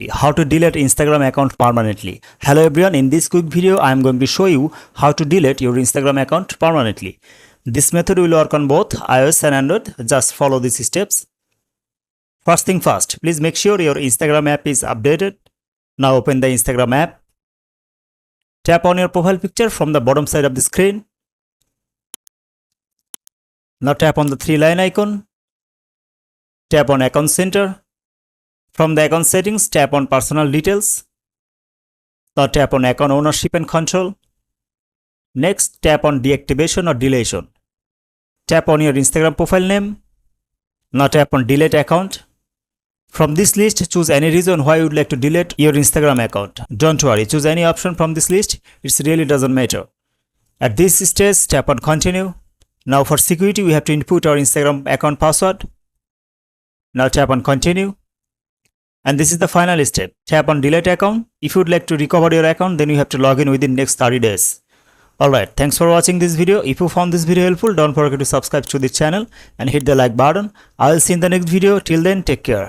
How to delete Instagram account permanently. Hello everyone, in this quick video I am going to show you how to delete your Instagram account permanently. This method will work on both iOS and Android. Just follow these steps. First thing first, please make sure your Instagram app is updated. Now open the Instagram app. Tap on your profile picture from the bottom side of the screen. Now tap on the three-line icon. Tap on Account Center. From the account settings, tap on Personal Details. Now tap on Account Ownership and Control. Next, tap on Deactivation or Deletion. Tap on your Instagram profile name. Now tap on Delete Account. From this list, choose any reason why you would like to delete your Instagram account. Don't worry, choose any option from this list. It really doesn't matter. At this stage, tap on Continue. Now for security, we have to input our Instagram account password. Now tap on Continue. And this is the final step. Tap on Delete Account. If you would like to recover your account, then you have to log in within next 30 days. Alright, thanks for watching this video. If you found this video helpful, don't forget to subscribe to this channel and hit the like button. I will see you in the next video. Till then, take care.